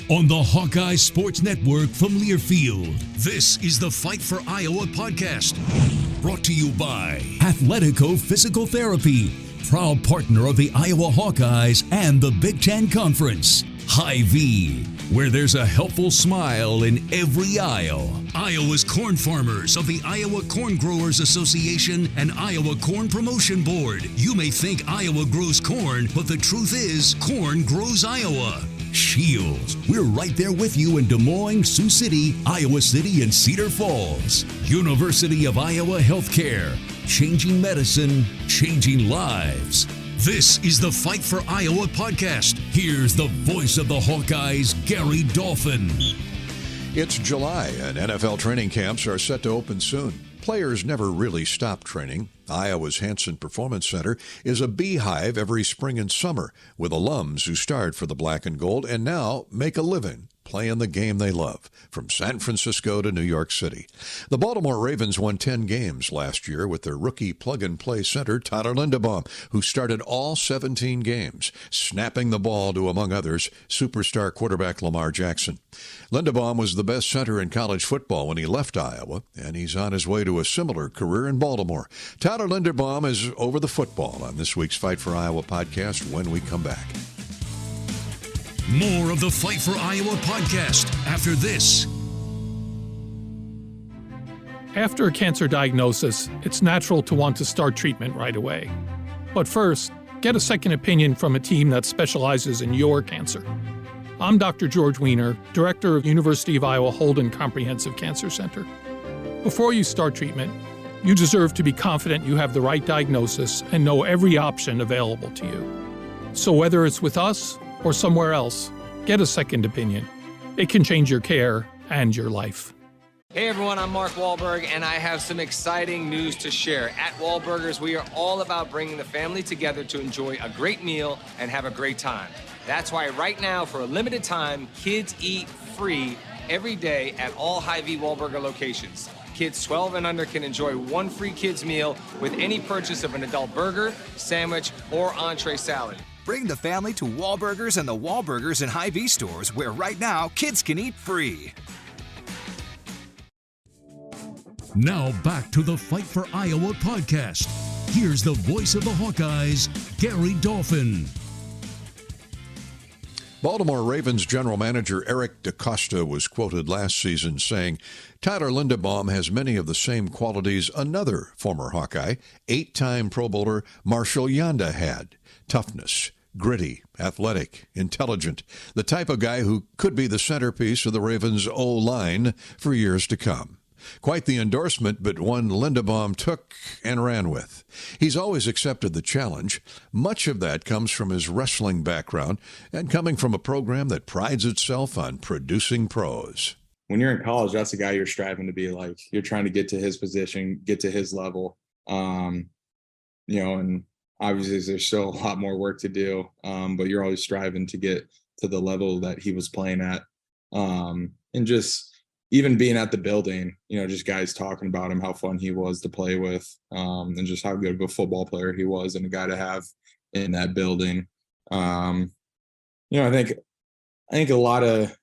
On the Hawkeyes Sports Network from Learfield, this is the Fight for Iowa podcast. Brought to you by Athletico Physical Therapy, proud partner of the Iowa Hawkeyes and the Big Ten Conference. Hy-Vee, where there's a helpful smile in every aisle. Iowa's corn farmers of the Iowa Corn Growers Association and Iowa Corn Promotion Board. You may think Iowa grows corn, but the truth is, corn grows Iowa. Shields, we're right there with you in Des Moines, Sioux City, Iowa City, and Cedar Falls. University of Iowa Healthcare, changing medicine, changing lives. This is the Fight for Iowa podcast. Here's the voice of the Hawkeyes, Gary Dolphin. It's July and NFL training camps are set to open soon. Players never really stop training. Iowa's Hanson Performance Center is a beehive every spring and summer with alums who start for the black and gold and now make a living playing the game they love, from San Francisco to New York City. The Baltimore Ravens won 10 games last year with their rookie plug-and-play center, Tyler Linderbaum, who started all 17 games, snapping the ball to, among others, superstar quarterback Lamar Jackson. Linderbaum was the best center in college football when he left Iowa, and he's on his way to a similar career in Baltimore. Tyler Linderbaum is over the football on this week's Fight for Iowa podcast when we come back. More of the Fight for Iowa podcast after this. After a cancer diagnosis, it's natural to want to start treatment right away. But first, get a second opinion from a team that specializes in your cancer. I'm Dr. George Weiner, Director of University of Iowa Holden Comprehensive Cancer Center. Before you start treatment, you deserve to be confident you have the right diagnosis and know every option available to you. So whether it's with us or somewhere else, get a second opinion. It can change your care and your life. Hey everyone, I'm Mark Wahlberg, and I have some exciting news to share. At Wahlburgers, we are all about bringing the family together to enjoy a great meal and have a great time. That's why right now, for a limited time, kids eat free every day at all Hy-Vee Wahlburger locations. Kids 12 and under can enjoy one free kids meal with any purchase of an adult burger, sandwich, or entree salad. Bring the family to Wahlburgers and the Wahlburgers and Hy-Vee stores, where right now kids can eat free. Now back to the Fight for Iowa podcast. Here's the voice of the Hawkeyes, Gary Dolphin. Baltimore Ravens general manager Eric DeCosta was quoted last season saying, Tyler Linderbaum has many of the same qualities another former Hawkeye, 8-time Pro Bowler Marshall Yanda had. Toughness, gritty, athletic, intelligent, the type of guy who could be the centerpiece of the Ravens' O-line for years to come. Quite the endorsement, but one Linderbaum took and ran with. He's always accepted the challenge. Much of that comes from his wrestling background and coming from a program that prides itself on producing pros. When you're in college, that's the guy you're striving to be like. You're trying to get to his position, get to his level, and obviously there's still a lot more work to do, but you're always striving to get to the level that he was playing at. And just even being at the building, just guys talking about him, how fun he was to play with, and just how good of a football player he was and a guy to have in that building. I think a lot of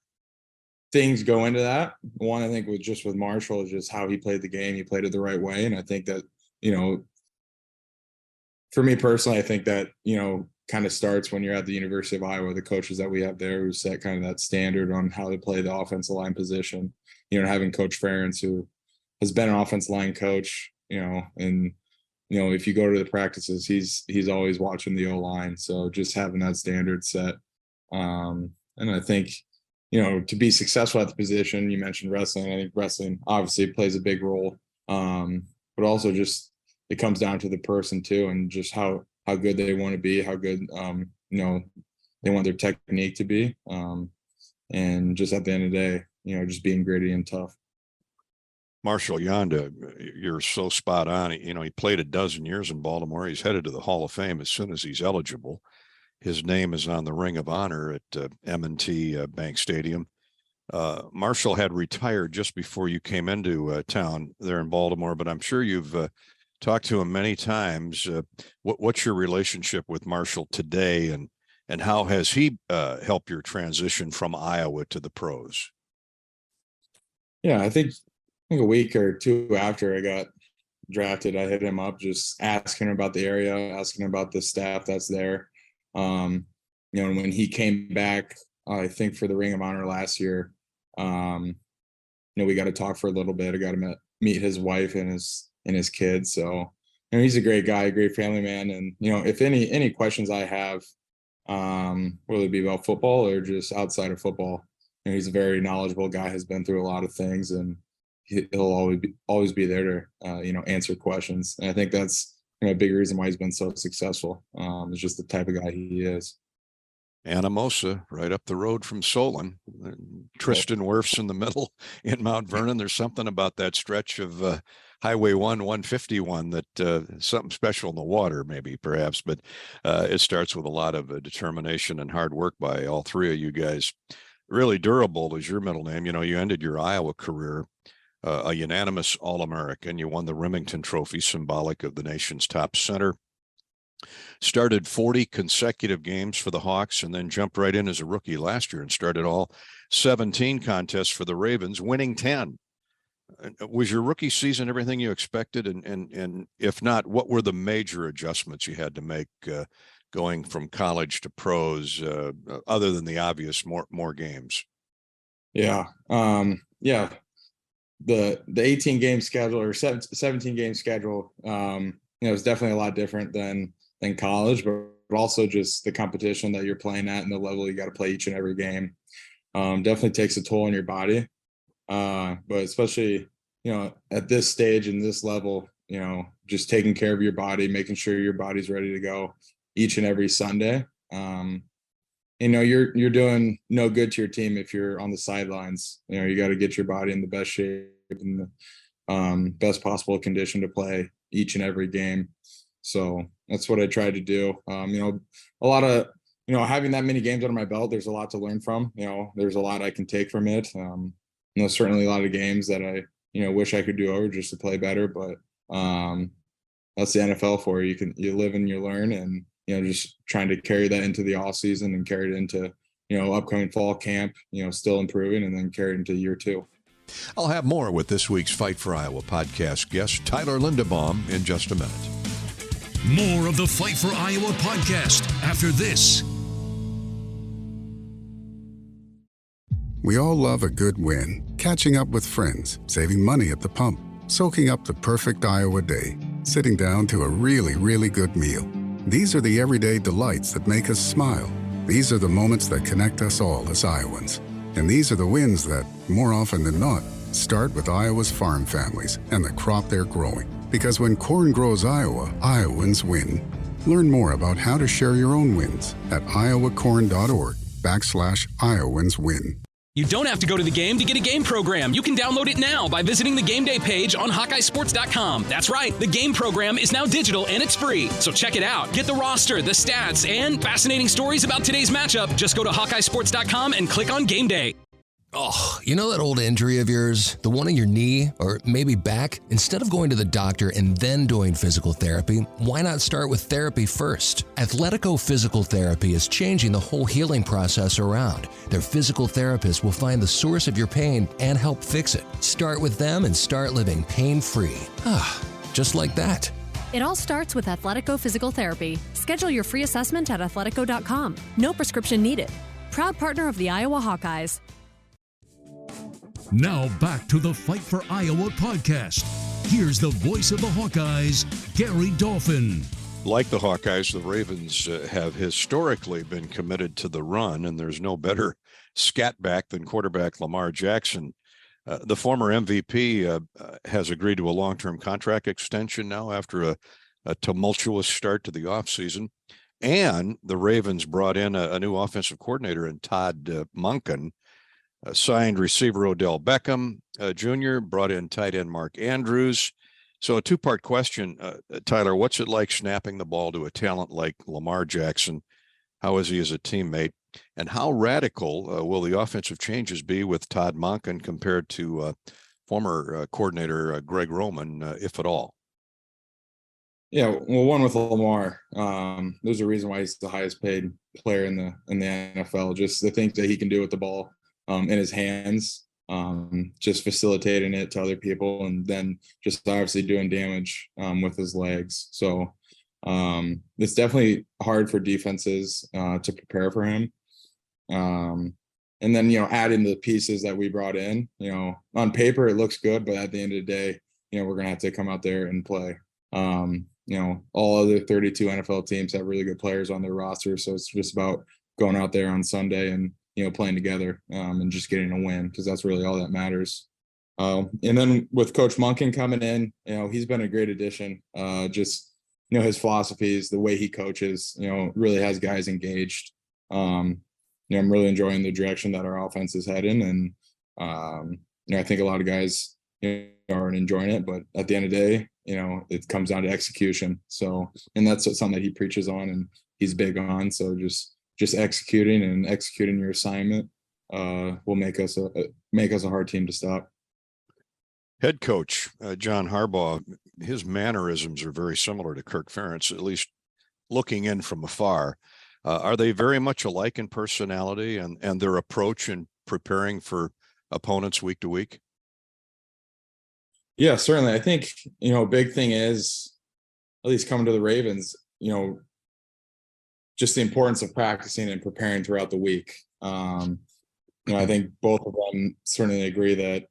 things go into that. One, I think with Marshall is just how he played the game. He played it the right way. And I think that, for me personally, I think that, kind of starts when you're at the University of Iowa, the coaches that we have there who set kind of that standard on how to play the offensive line position, having Coach Ferentz, who has been an offensive line coach, and, if you go to the practices, he's always watching the O-line. So just having that standard set. And I think, to be successful at the position, you mentioned wrestling. I think wrestling obviously plays a big role, but also just it comes down to the person too, and just how good they want to be, how good they want their technique to be, and just at the end of the day, just being gritty and tough. Marshall Yanda, you're so spot on. He played a dozen years in Baltimore. He's headed to the Hall of Fame as soon as he's eligible. His name is on the Ring of Honor at M&T Bank Stadium. Marshall had retired just before you came into town there in Baltimore, but I'm sure you've talked to him many times. What's your relationship with Marshall today, and And how has he helped your transition from Iowa to the pros? Yeah, I think a week or two after I got drafted, I hit him up, just asking him about the area, asking him about the staff that's there. And when he came back, I think for the Ring of Honor last year, we got to talk for a little bit. I got to meet his wife and his kids. So, he's a great guy, a great family man. And, if any questions I have, whether it be about football or just outside of football, he's a very knowledgeable guy, has been through a lot of things, and he'll always be there to, answer questions. And I think that's a big reason why he's been so successful. Is just the type of guy he is. Anamosa, right up the road from Solon. Tristan Wirf's in the middle in Mount Vernon. There's something about that stretch of Highway 151 that something special in the water, maybe, perhaps. But it starts with a lot of determination and hard work by all three of you guys. Really Durable is your middle name. You ended your Iowa career a unanimous All-American. You won the Remington Trophy, symbolic of the nation's top center. Started 40 consecutive games for the Hawks and then jumped right in as a rookie last year and started all 17 contests for the Ravens, winning 10. Was your rookie season everything you expected? And if not, what were the major adjustments you had to make going from college to pros, other than the obvious more games? Yeah. The 18 game schedule or 17 game schedule, it's definitely a lot different than college, but also just the competition that you're playing at and the level you got to play each and every game. Definitely takes a toll on your body. But especially, at this stage and this level, just taking care of your body, making sure your body's ready to go each and every Sunday. You're doing no good to your team if you're on the sidelines. You got to get your body in the best shape and the best possible condition to play each and every game. So that's what I tried to do. A lot of, having that many games under my belt, there's a lot to learn from. There's a lot I can take from it. Certainly a lot of games that I, wish I could do over just to play better. But that's the NFL for you. You live and you learn, and just trying to carry that into the off season and carry it into upcoming fall camp. Still improving, and then carry it into year two. I'll have more with this week's Fight for Iowa podcast guest, Tyler Linderbaum, in just a minute. More of the Fight for Iowa podcast after this. We all love a good win. Catching up with friends, saving money at the pump, soaking up the perfect Iowa day, sitting down to a really, really good meal. These are the everyday delights that make us smile. These are the moments that connect us all as Iowans. And these are the wins that, more often than not, start with Iowa's farm families and the crop they're growing. Because when corn grows Iowa, Iowans win. Learn more about how to share your own wins at iowacorn.org/IowansWin. You don't have to go to the game to get a game program. You can download it now by visiting the game day page on HawkeyeSports.com. That's right, the game program is now digital and it's free. So check it out. Get the roster, the stats, and fascinating stories about today's matchup. Just go to HawkeyeSports.com and click on Game Day. Oh, you know that old injury of yours? The one in your knee or maybe back? Instead of going to the doctor and then doing physical therapy, why not start with therapy first? Athletico Physical Therapy is changing the whole healing process around. Their physical therapists will find the source of your pain and help fix it. Start with them and start living pain-free. Just like that. It all starts with Athletico Physical Therapy. Schedule your free assessment at athletico.com. No prescription needed. Proud partner of the Iowa Hawkeyes. Now back to the Fight for Iowa podcast. Here's the voice of the Hawkeyes, Gary Dolphin. Like the Hawkeyes, the Ravens have historically been committed to the run, and there's no better scat back than quarterback Lamar Jackson. The former MVP has agreed to a long-term contract extension now after a tumultuous start to the offseason. And the Ravens brought in a new offensive coordinator in Todd Monken. Signed receiver Odell Beckham Jr., brought in tight end Mark Andrews. So a two-part question, Tyler, what's it like snapping the ball to a talent like Lamar Jackson? How is he as a teammate? And how radical will the offensive changes be with Todd Monken compared to former coordinator Greg Roman, if at all? Yeah, well, one with Lamar. There's a reason why he's the highest paid player in the NFL. Just the things that he can do with the ball in his hands, just facilitating it to other people, and then just obviously doing damage with his legs. So it's definitely hard for defenses to prepare for him. And then, adding the pieces that we brought in, on paper it looks good, but at the end of the day, we're going to have to come out there and play. All other 32 NFL teams have really good players on their roster. So it's just about going out there on Sunday and, playing together and just getting a win, because that's really all that matters. And then with Coach Monken coming in, he's been a great addition. Just, his philosophies, the way he coaches, really has guys engaged. I'm really enjoying the direction that our offense is heading. And, I think a lot of guys aren't enjoying it, but at the end of the day, it comes down to execution. So, and that's something that he preaches on and he's big on. So just executing your assignment will make us a hard team to stop. Head coach John Harbaugh, his mannerisms are very similar to Kirk Ferentz, at least looking in from afar. Are they very much alike in personality and their approach in preparing for opponents week to week? Yeah, certainly. I think, a big thing is, at least coming to the Ravens, just the importance of practicing and preparing throughout the week. I think both of them certainly agree that,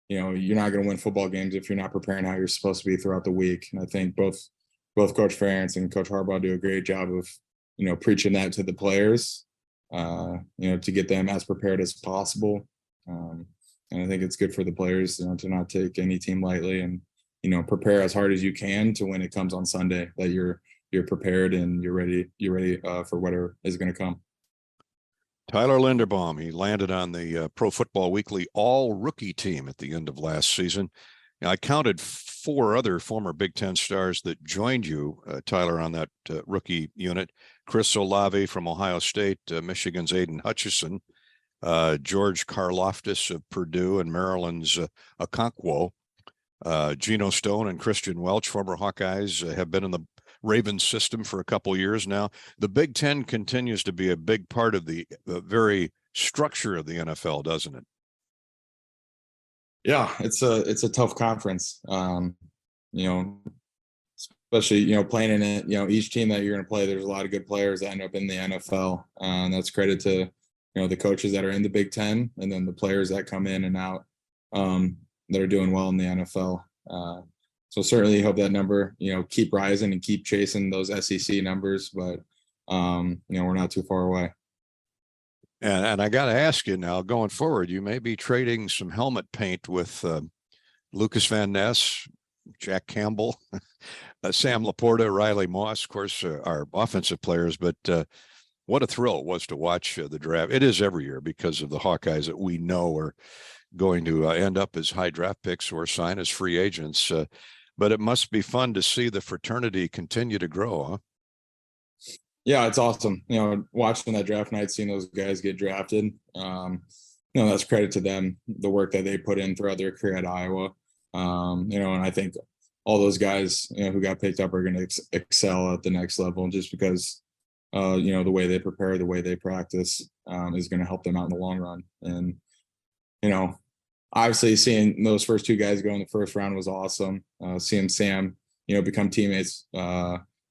you're not going to win football games if you're not preparing how you're supposed to be throughout the week. And I think both Coach Ferentz and Coach Harbaugh do a great job of, preaching that to the players, to get them as prepared as possible. And I think it's good for the players, to not take any team lightly and, prepare as hard as you can to when it comes on Sunday, that you're prepared and you're ready for whatever is going to come. Tyler Linderbaum, he landed on the Pro Football Weekly all-rookie team at the end of last season. Now, I counted 4 other former Big Ten stars that joined you, Tyler, on that rookie unit. Chris Olave from Ohio State, Michigan's Aiden Hutchison, George Karlaftis of Purdue, and Maryland's Okonkwo. Geno Stone and Christian Welch, former Hawkeyes, have been in the Ravens system for a couple years now. The Big Ten continues to be a big part of the very structure of the NFL, doesn't it? Yeah, it's a tough conference. Especially, playing in it, each team that you're going to play, there's a lot of good players that end up in the NFL. And that's credit to, the coaches that are in the Big Ten, and then the players that come in and out that are doing well in the NFL. So certainly hope that number, keep rising and keep chasing those SEC numbers, but, we're not too far away. And I got to ask you now, going forward, you may be trading some helmet paint with Lucas Van Ness, Jack Campbell, Sam Laporta, Riley Moss, of course, our offensive players, but what a thrill it was to watch the draft. It is every year because of the Hawkeyes that we know are going to end up as high draft picks or sign as free agents. But it must be fun to see the fraternity continue to grow, huh? Yeah, it's awesome. Watching that draft night, seeing those guys get drafted, that's credit to them, the work that they put in throughout their career at Iowa. And I think all those guys, who got picked up are going to excel at the next level, just because, the way they prepare, the way they practice is going to help them out in the long run. And, obviously seeing those first 2 guys go in the first round was awesome. Seeing Sam, become teammates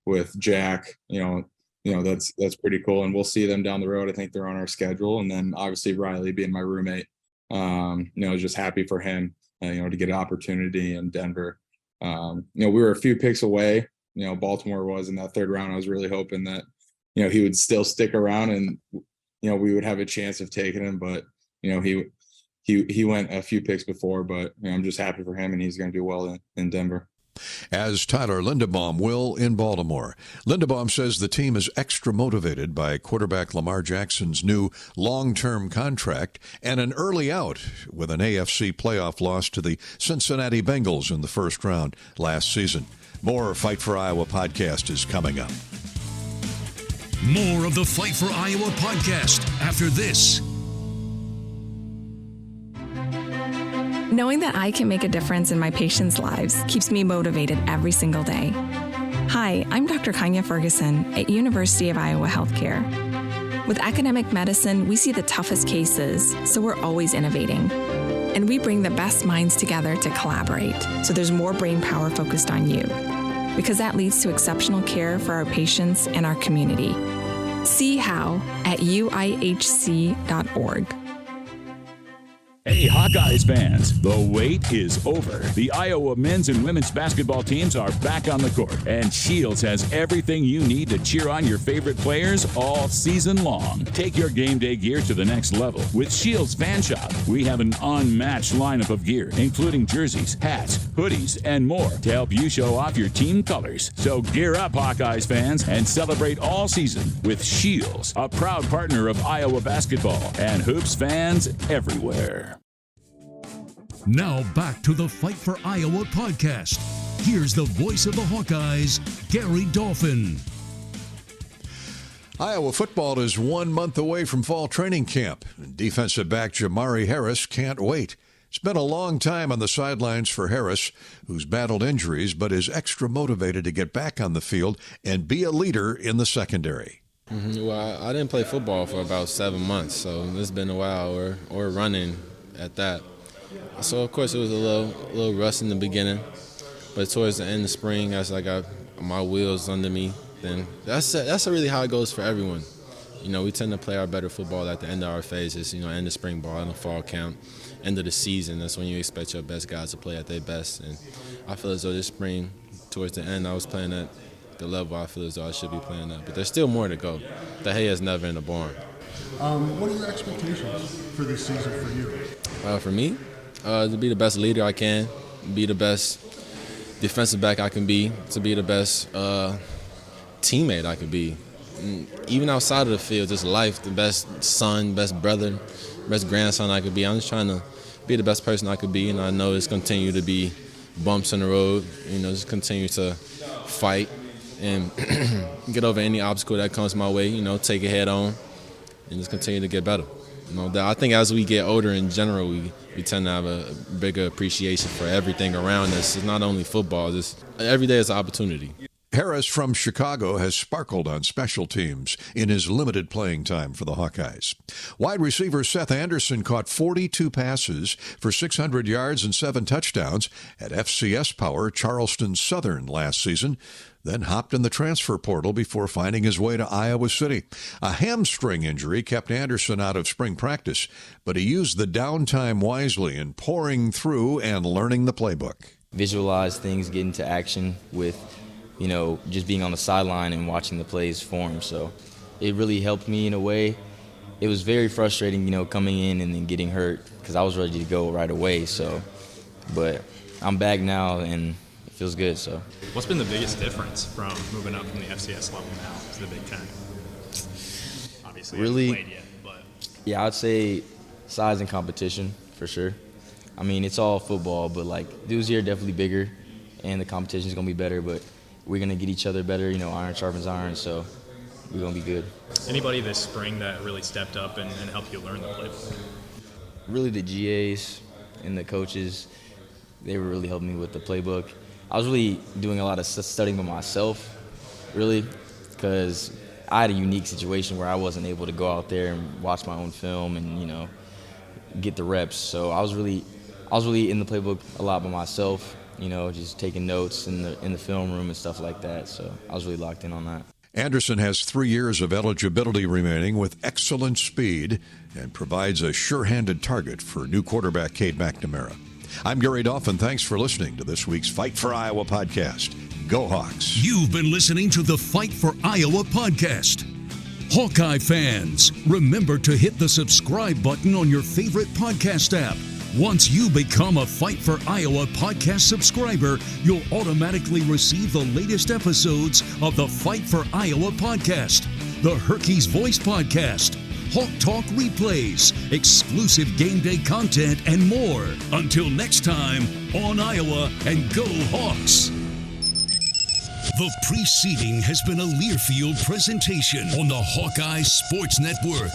with Jack, that's pretty cool. And we'll see them down the road. I think they're on our schedule. And then obviously Riley being my roommate, just happy for him, to get an opportunity in Denver. We were a few picks away, Baltimore was in that 3rd round. I was really hoping that, he would still stick around and, we would have a chance of taking him, but, he went a few picks before, but I'm just happy for him, and he's going to do well in Denver. As Tyler Linderbaum will in Baltimore. Linderbaum says the team is extra motivated by quarterback Lamar Jackson's new long-term contract and an early out with an AFC playoff loss to the Cincinnati Bengals in the first round last season. More Fight for Iowa podcast is coming up. More of the Fight for Iowa podcast after this. Knowing that I can make a difference in my patients' lives keeps me motivated every single day. Hi, I'm Dr. Kanya Ferguson at University of Iowa Healthcare. With academic medicine, we see the toughest cases, so we're always innovating. And we bring the best minds together to collaborate, so there's more brain power focused on you. Because that leads to exceptional care for our patients and our community. See how at uihc.org. Hey, Hawkeyes fans, the wait is over. The Iowa men's and women's basketball teams are back on the court, and Shields has everything you need to cheer on your favorite players all season long. Take your game day gear to the next level with Shields Fan Shop. We have an unmatched lineup of gear, including jerseys, hats, hoodies, and more to help you show off your team colors. So gear up, Hawkeyes fans, and celebrate all season with Shields, a proud partner of Iowa basketball and hoops fans everywhere. Now back to the Fight for Iowa podcast. Here's the voice of the Hawkeyes, Gary Dolphin. Iowa football is 1 month away from fall training camp. Defensive back Jamari Harris can't wait. It's been a long time on the sidelines for Harris, who's battled injuries but is extra motivated to get back on the field and be a leader in the secondary. Well, I didn't play football for about 7 months, so it's been a while, or running at that. So, of course, it was a little rust in the beginning, but towards the end of spring, as I got my wheels under me, then that's really how it goes for everyone. You know, we tend to play our better football at the end of our phases, you know, end of spring ball, and the fall camp, end of the season. That's when you expect your best guys to play at their best. And I feel as though this spring, towards the end, I was playing at the level I feel as though I should be playing at. But there's still more to go. The hay is never in the barn. What are your expectations for this season for you? For me? To be the best leader I can, be the best defensive back I can be, to be the best teammate I could be. And even outside of the field, just life, the best son, best brother, best grandson I could be. I'm just trying to be the best person I could be, and I know it's continue to be bumps in the road, you know, just continue to fight and get over any obstacle that comes my way, you know, take it head on and just continue to get better. You know, I think as we get older in general, we tend to have a bigger appreciation for everything around us. It's not only football, every day is an opportunity. Harris from Chicago has sparkled on special teams in his limited playing time for the Hawkeyes. Wide receiver Seth Anderson caught 42 passes for 600 yards and 7 touchdowns at FCS Power Charleston Southern last season, then hopped in the transfer portal before finding his way to Iowa City. A hamstring injury kept Anderson out of spring practice, but he used the downtime wisely in pouring through and learning the playbook. Visualize things, get into action with, you know, just being on the sideline and watching the plays form. So it really helped me in a way. It was very frustrating, you know, coming in and then getting hurt because I was ready to go right away. So, but I'm back now and it feels good. So, what's been the biggest difference from moving up from the FCS level now to the Big Ten? Obviously, really, you haven't played yet, but yeah, I'd say size and competition for sure. I mean, it's all football, but like dudes here are definitely bigger, and the competition's gonna be better. But we're going to get each other better, you know, iron sharpens iron, so we're going to be good. Anybody this spring that really stepped up and helped you learn the playbook? Really the GAs and the coaches, they were really helping me with the playbook. I was really doing a lot of studying by myself, really, because I had a unique situation where I wasn't able to go out there and watch my own film and, you know, get the reps. So I was really in the playbook a lot by myself. You know, just taking notes in the film room and stuff like that. So I was really locked in on that. Anderson has 3 years of eligibility remaining with excellent speed and provides a sure-handed target for new quarterback Cade McNamara. I'm Gary Dolphin. Thanks for listening to this week's Fight for Iowa podcast. Go Hawks. You've been listening to the Fight for Iowa podcast. Hawkeye fans, remember to hit the subscribe button on your favorite podcast app. Once you become a Fight for Iowa podcast subscriber, you'll automatically receive the latest episodes of the Fight for Iowa podcast, the Hawkeyes Voice podcast, Hawk Talk replays, exclusive game day content, and more. Until next time, on Iowa and Go Hawks. The preceding has been a Learfield presentation on the Hawkeye Sports Network.